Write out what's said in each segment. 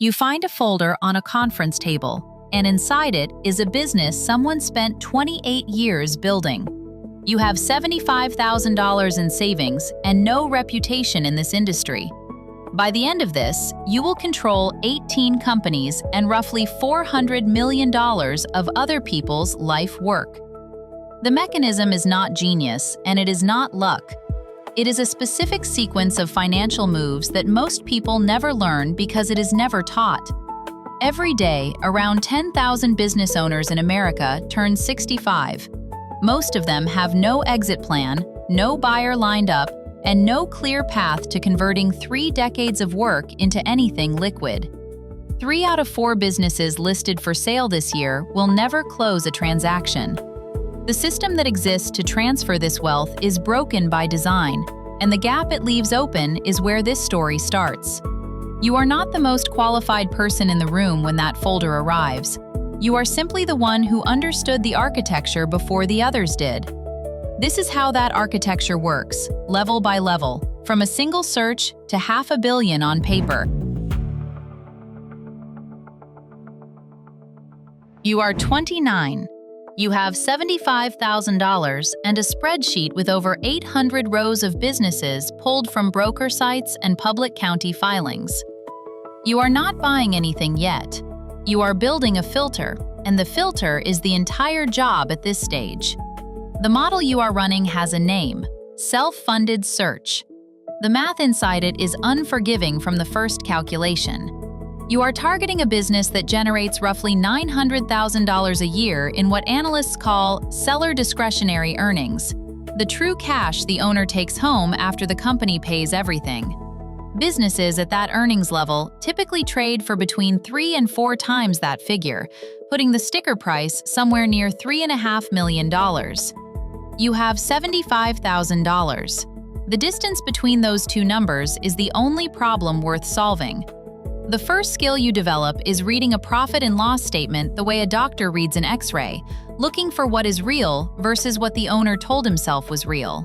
You find a folder on a conference table, and inside it is a business someone spent 28 years building. You have $75,000 in savings and no reputation in this industry. By the end of this, you will control 18 companies and roughly $400 million of other people's life work. The mechanism is not genius, and it is not luck. It is a specific sequence of financial moves that most people never learn because it is never taught. Every day, around 10,000 business owners in America turn 65. Most of them have no exit plan, no buyer lined up, and no clear path to converting 3 decades of work into anything liquid. 3 out of 4 businesses listed for sale this year will never close a transaction. The system that exists to transfer this wealth is broken by design, and the gap it leaves open is where this story starts. You are not the most qualified person in the room when that folder arrives. You are simply the one who understood the architecture before the others did. This is how that architecture works, level by level, from a single search to $500 million on paper. You are 29. You have $75,000 and a spreadsheet with over 800 rows of businesses pulled from broker sites and public county filings. You are not buying anything yet. You are building a filter, and the filter is the entire job at this stage. The model you are running has a name: self-funded search. The math inside it is unforgiving from the first calculation. You are targeting a business that generates roughly $900,000 a year in what analysts call seller discretionary earnings, the true cash the owner takes home after the company pays everything. Businesses at that earnings level typically trade for between 3 and 4 times that figure, putting the sticker price somewhere near $3.5 million. You have $75,000. The distance between those two numbers is the only problem worth solving. The first skill you develop is reading a profit and loss statement the way a doctor reads an X-ray, looking for what is real versus what the owner told himself was real.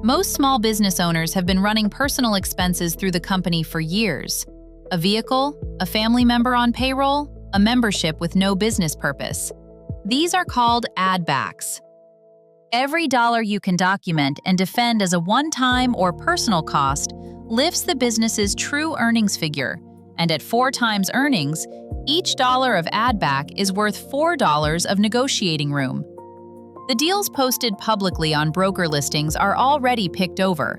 Most small business owners have been running personal expenses through the company for years. A vehicle, a family member on payroll, a membership with no business purpose. These are called add-backs. Every dollar you can document and defend as a one-time or personal cost lifts the business's true earnings figure, and at 4 times earnings, each dollar of add-back is worth $4 of negotiating room. The deals posted publicly on broker listings are already picked over.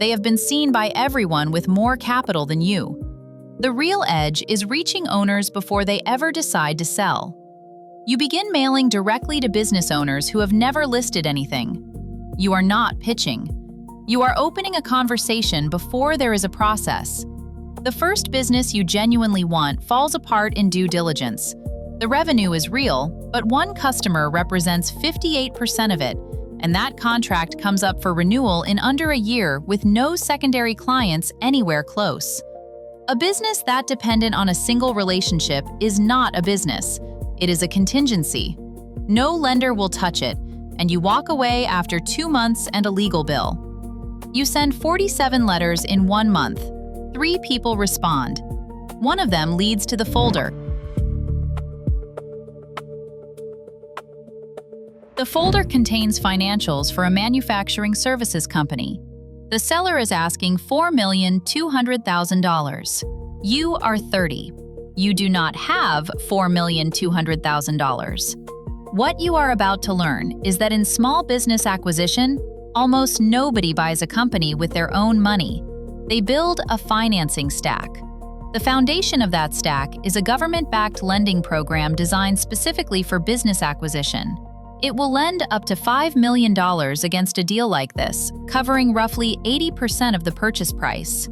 They have been seen by everyone with more capital than you. The real edge is reaching owners before they ever decide to sell. You begin mailing directly to business owners who have never listed anything. You are not pitching. You are opening a conversation before there is a process. The first business you genuinely want falls apart in due diligence. The revenue is real, but one customer represents 58% of it, and that contract comes up for renewal in under a year with no secondary clients anywhere close. A business that dependent on a single relationship is not a business. It is a contingency. No lender will touch it, and you walk away after 2 months and a legal bill. You send 47 letters in 1 month. 3 people respond. One of them leads to the folder. The folder contains financials for a manufacturing services company. The seller is asking $4,200,000. You are 30. You do not have $4,200,000. What you are about to learn is that in small business acquisition, almost nobody buys a company with their own money. They build a financing stack. The foundation of that stack is a government-backed lending program designed specifically for business acquisition. It will lend up to $5 million against a deal like this, covering roughly 80% of the purchase price.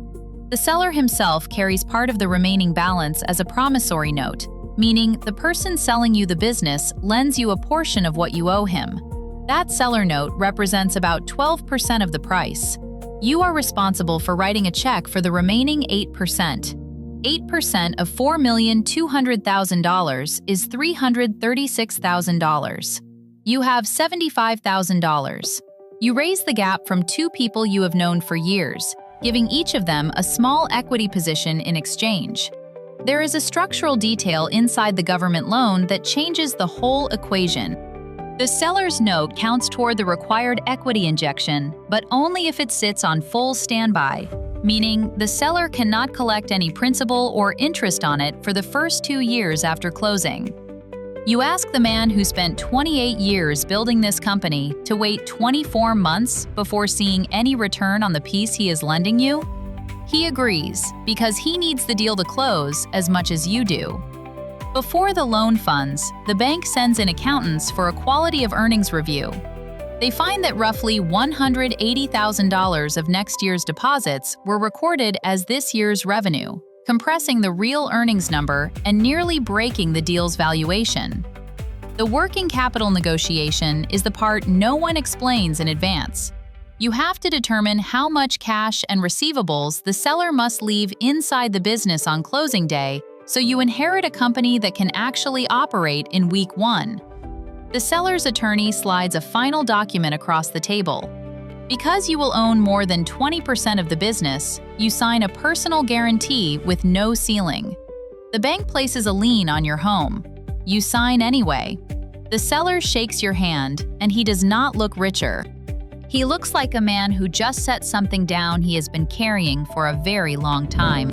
The seller himself carries part of the remaining balance as a promissory note, meaning the person selling you the business lends you a portion of what you owe him. That seller note represents about 12% of the price. You are responsible for writing a check for the remaining 8%. 8% of $4,200,000 is $336,000. You have $75,000. You raise the gap from 2 people you have known for years, giving each of them a small equity position in exchange. There is a structural detail inside the government loan that changes the whole equation. The seller's note counts toward the required equity injection, but only if it sits on full standby, meaning the seller cannot collect any principal or interest on it for the first 2 years after closing. You ask the man who spent 28 years building this company to wait 24 months before seeing any return on the piece he is lending you? He agrees, because he needs the deal to close as much as you do. Before the loan funds, the bank sends in accountants for a quality of earnings review. They find that roughly $180,000 of next year's deposits were recorded as this year's revenue, compressing the real earnings number and nearly breaking the deal's valuation. The working capital negotiation is the part no one explains in advance. You have to determine how much cash and receivables the seller must leave inside the business on closing day, so you inherit a company that can actually operate in week 1. The seller's attorney slides a final document across the table. Because you will own more than 20% of the business, you sign a personal guarantee with no ceiling. The bank places a lien on your home. You sign anyway. The seller shakes your hand, and he does not look richer. He looks like a man who just set something down he has been carrying for a very long time.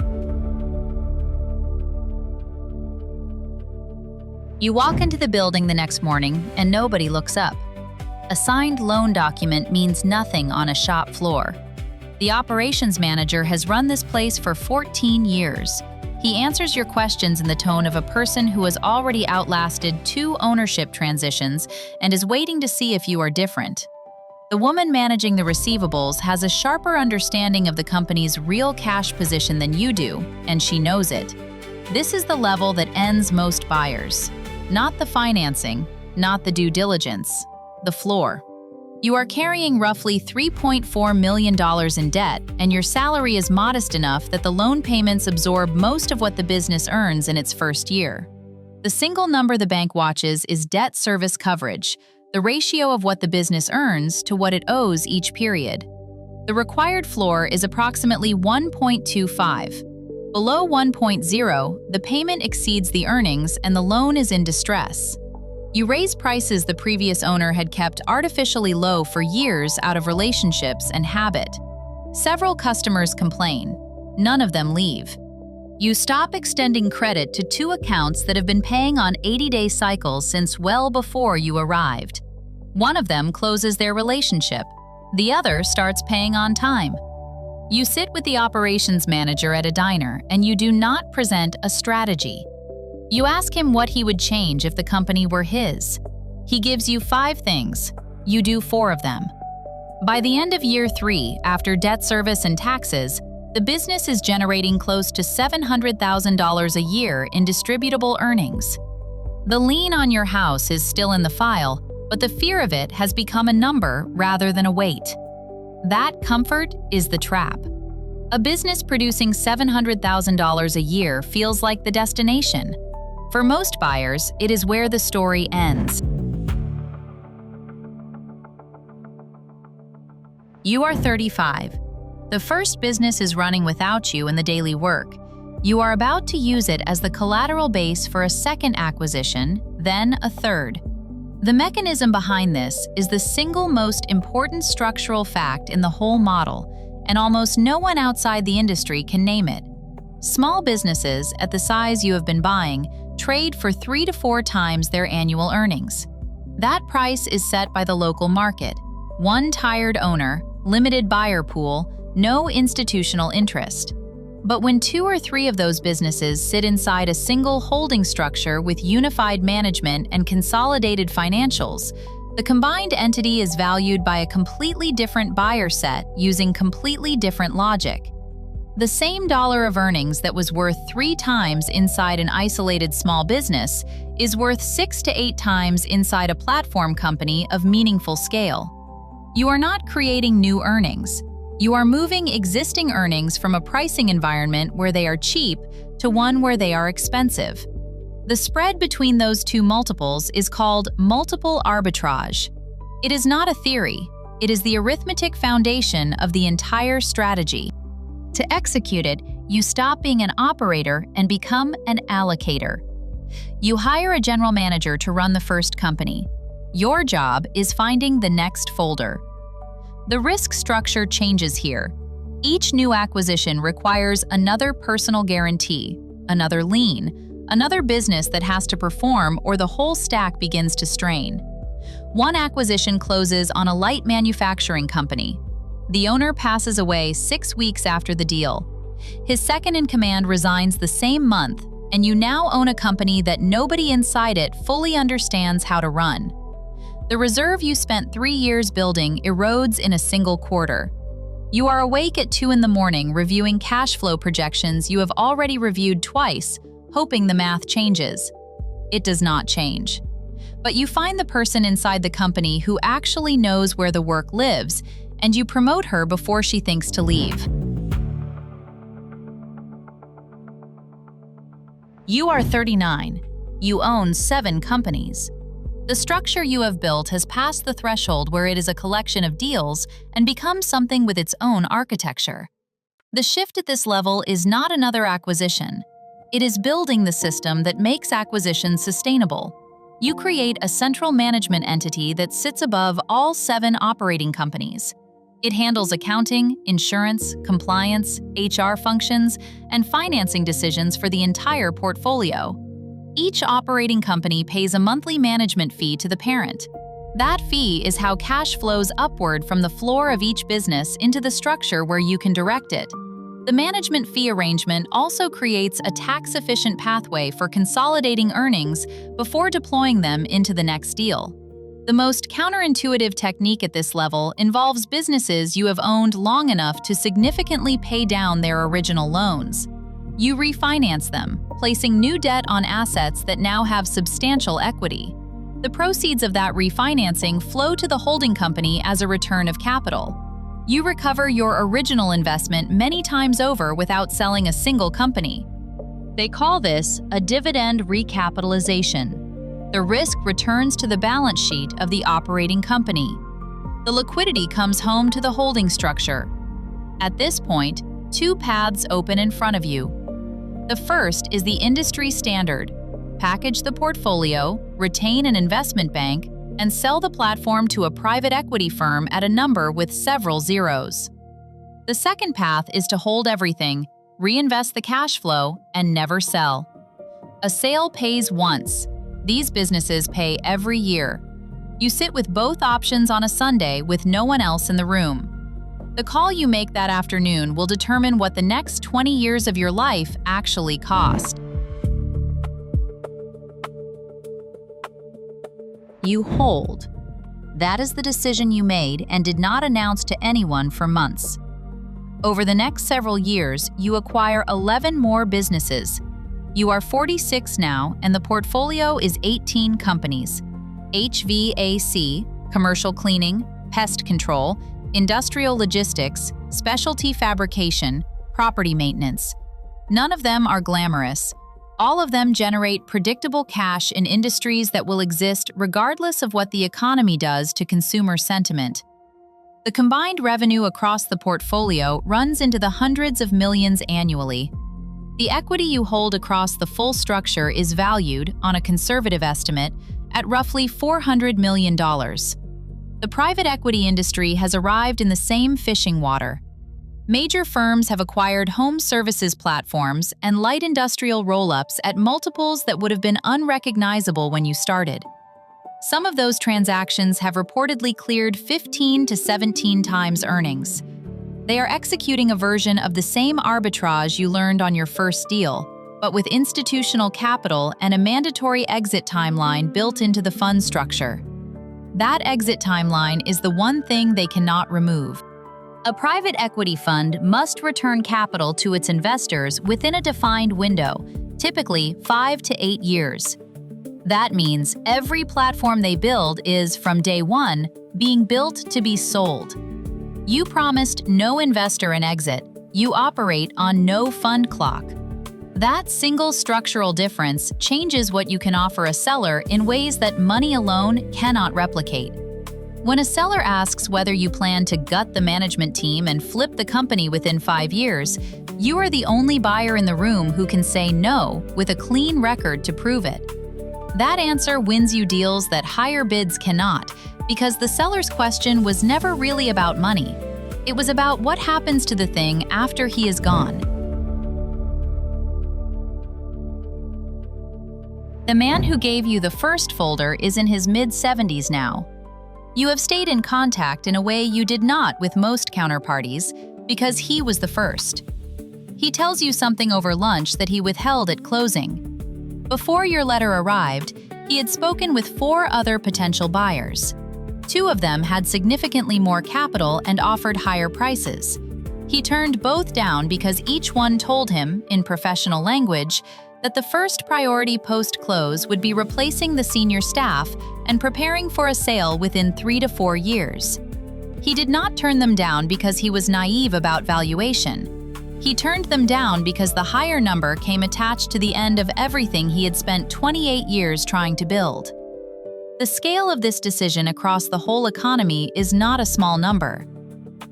You walk into the building the next morning, and nobody looks up. A signed loan document means nothing on a shop floor. The operations manager has run this place for 14 years. He answers your questions in the tone of a person who has already outlasted 2 ownership transitions and is waiting to see if you are different. The woman managing the receivables has a sharper understanding of the company's real cash position than you do, and she knows it. This is the level that ends most buyers. Not the financing, not the due diligence, the floor. You are carrying roughly $3.4 million in debt, and your salary is modest enough that the loan payments absorb most of what the business earns in its first year. The single number the bank watches is debt service coverage, the ratio of what the business earns to what it owes each period. The required floor is approximately 1.25. Below 1.0, the payment exceeds the earnings and the loan is in distress. You raise prices the previous owner had kept artificially low for years out of relationships and habit. Several customers complain. None of them leave. You stop extending credit to 2 accounts that have been paying on 80-day cycles since well before you arrived. One of them closes their relationship. The other starts paying on time. You sit with the operations manager at a diner and you do not present a strategy. You ask him what he would change if the company were his. He gives you 5 things. You do 4 of them. By the end of year 3, after debt service and taxes, the business is generating close to $700,000 a year in distributable earnings. The lien on your house is still in the file, but the fear of it has become a number rather than a weight. That comfort is the trap. A business producing $700,000 a year feels like the destination. For most buyers, it is where the story ends. You are 35. The first business is running without you in the daily work. You are about to use it as the collateral base for a second acquisition, then a third. The mechanism behind this is the single most important structural fact in the whole model, and almost no one outside the industry can name it. Small businesses, at the size you have been buying, trade for 3 to 4 times their annual earnings. That price is set by the local market. One tired owner, limited buyer pool, no institutional interest. But when 2 or 3 of those businesses sit inside a single holding structure with unified management and consolidated financials, the combined entity is valued by a completely different buyer set using completely different logic. The same dollar of earnings that was worth 3 times inside an isolated small business is worth 6 to 8 times inside a platform company of meaningful scale. You are not creating new earnings. You are moving existing earnings from a pricing environment where they are cheap to one where they are expensive. The spread between those 2 multiples is called multiple arbitrage. It is not a theory. It is the arithmetic foundation of the entire strategy. To execute it, you stop being an operator and become an allocator. You hire a general manager to run the first company. Your job is finding the next folder. The risk structure changes here. Each new acquisition requires another personal guarantee, another lien, another business that has to perform, or the whole stack begins to strain. One acquisition closes on a light manufacturing company. The owner passes away 6 weeks after the deal. His second-in-command resigns the same month, and you now own a company that nobody inside it fully understands how to run. The reserve you spent 3 years building erodes in a single quarter. You are awake at 2 in the morning reviewing cash flow projections you have already reviewed twice, hoping the math changes. It does not change. But you find the person inside the company who actually knows where the work lives, and you promote her before she thinks to leave. You are 39. You own 7 companies. The structure you have built has passed the threshold where it is a collection of deals and becomes something with its own architecture. The shift at this level is not another acquisition. It is building the system that makes acquisitions sustainable. You create a central management entity that sits above all 7 operating companies. It handles accounting, insurance, compliance, HR functions, and financing decisions for the entire portfolio. Each operating company pays a monthly management fee to the parent. That fee is how cash flows upward from the floor of each business into the structure where you can direct it. The management fee arrangement also creates a tax-efficient pathway for consolidating earnings before deploying them into the next deal. The most counterintuitive technique at this level involves businesses you have owned long enough to significantly pay down their original loans. You refinance them, placing new debt on assets that now have substantial equity. The proceeds of that refinancing flow to the holding company as a return of capital. You recover your original investment many times over without selling a single company. They call this a dividend recapitalization. The risk returns to the balance sheet of the operating company. The liquidity comes home to the holding structure. At this point, 2 paths open in front of you. The first is the industry standard. Package the portfolio, retain an investment bank, and sell the platform to a private equity firm at a number with several zeros. The second path is to hold everything, reinvest the cash flow, and never sell. A sale pays once. These businesses pay every year. You sit with both options on a Sunday with no one else in the room. The call you make that afternoon will determine what the next 20 years of your life actually cost. You hold. That is the decision you made and did not announce to anyone for months. Over the next several years, you acquire 11 more businesses. You are 46 now, and the portfolio is 18 companies. HVAC, commercial cleaning, pest control, industrial logistics, specialty fabrication, property maintenance. None of them are glamorous. All of them generate predictable cash in industries that will exist regardless of what the economy does to consumer sentiment. The combined revenue across the portfolio runs into the hundreds of millions annually. The equity you hold across the full structure is valued, on a conservative estimate, at roughly $400 million. The private equity industry has arrived in the same fishing water. Major firms have acquired home services platforms and light industrial roll-ups at multiples that would have been unrecognizable when you started. Some of those transactions have reportedly cleared 15 to 17 times earnings. They are executing a version of the same arbitrage you learned on your first deal, but with institutional capital and a mandatory exit timeline built into the fund structure. That exit timeline is the one thing they cannot remove. A private equity fund must return capital to its investors within a defined window, typically 5 to 8 years. That means every platform they build is, from day one, being built to be sold. You promised no investor an exit. You operate on no fund clock. That single structural difference changes what you can offer a seller in ways that money alone cannot replicate. When a seller asks whether you plan to gut the management team and flip the company within 5 years, you are the only buyer in the room who can say no with a clean record to prove it. That answer wins you deals that higher bids cannot, because the seller's question was never really about money. It was about what happens to the thing after he is gone. The man who gave you the first folder is in his mid-70s now. You have stayed in contact in a way you did not with most counterparties because he was the first. He tells you something over lunch that he withheld at closing. Before your letter arrived, he had spoken with 4 other potential buyers. 2 of them had significantly more capital and offered higher prices. He turned both down because each one told him, in professional language, that the first priority post-close would be replacing the senior staff and preparing for a sale within 3 to 4 years. He did not turn them down because he was naive about valuation. He turned them down because the higher number came attached to the end of everything he had spent 28 years trying to build. The scale of this decision across the whole economy is not a small number.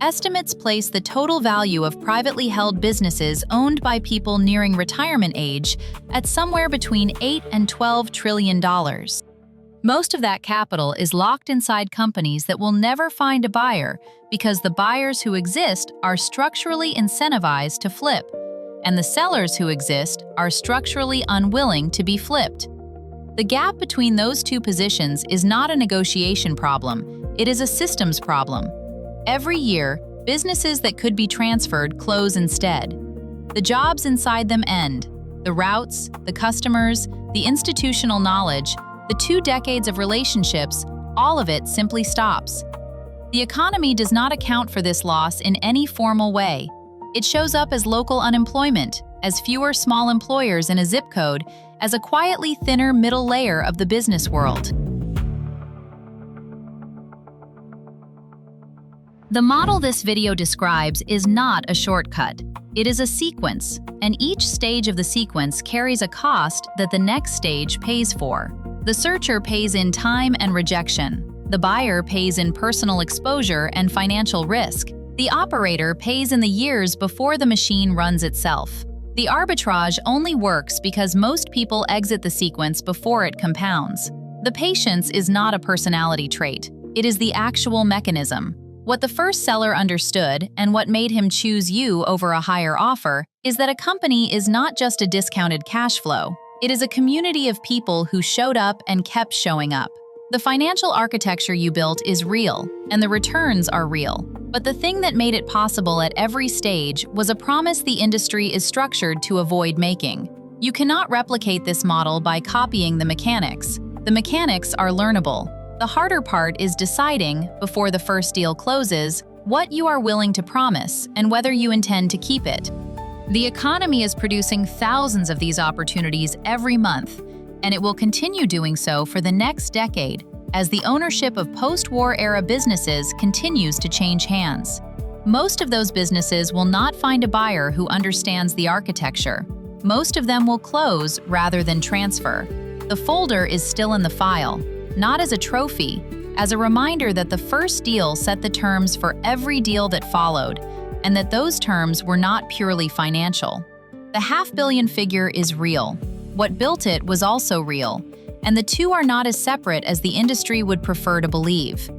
Estimates place the total value of privately held businesses owned by people nearing retirement age at somewhere between $8 and $12 trillion. Most of that capital is locked inside companies that will never find a buyer because the buyers who exist are structurally incentivized to flip, and the sellers who exist are structurally unwilling to be flipped. The gap between those two positions is not a negotiation problem, it is a systems problem. Every year, businesses that could be transferred close instead. The jobs inside them end. The routes, the customers, the institutional knowledge, the 2 decades of relationships, all of it simply stops. The economy does not account for this loss in any formal way. It shows up as local unemployment, as fewer small employers in a zip code, as a quietly thinner middle layer of the business world. The model this video describes is not a shortcut. It is a sequence, and each stage of the sequence carries a cost that the next stage pays for. The searcher pays in time and rejection. The buyer pays in personal exposure and financial risk. The operator pays in the years before the machine runs itself. The arbitrage only works because most people exit the sequence before it compounds. The patience is not a personality trait. It is the actual mechanism. What the first seller understood, and what made him choose you over a higher offer, is that a company is not just a discounted cash flow. It is a community of people who showed up and kept showing up. The financial architecture you built is real, and the returns are real. But the thing that made it possible at every stage was a promise the industry is structured to avoid making. You cannot replicate this model by copying the mechanics. The mechanics are learnable. The harder part is deciding, before the first deal closes, what you are willing to promise and whether you intend to keep it. The economy is producing thousands of these opportunities every month, and it will continue doing so for the next decade as the ownership of post-war era businesses continues to change hands. Most of those businesses will not find a buyer who understands the architecture. Most of them will close rather than transfer. The folder is still in the file, not as a trophy, as a reminder that the first deal set the terms for every deal that followed, and that those terms were not purely financial. The $500 million figure is real. What built it was also real, and the two are not as separate as the industry would prefer to believe.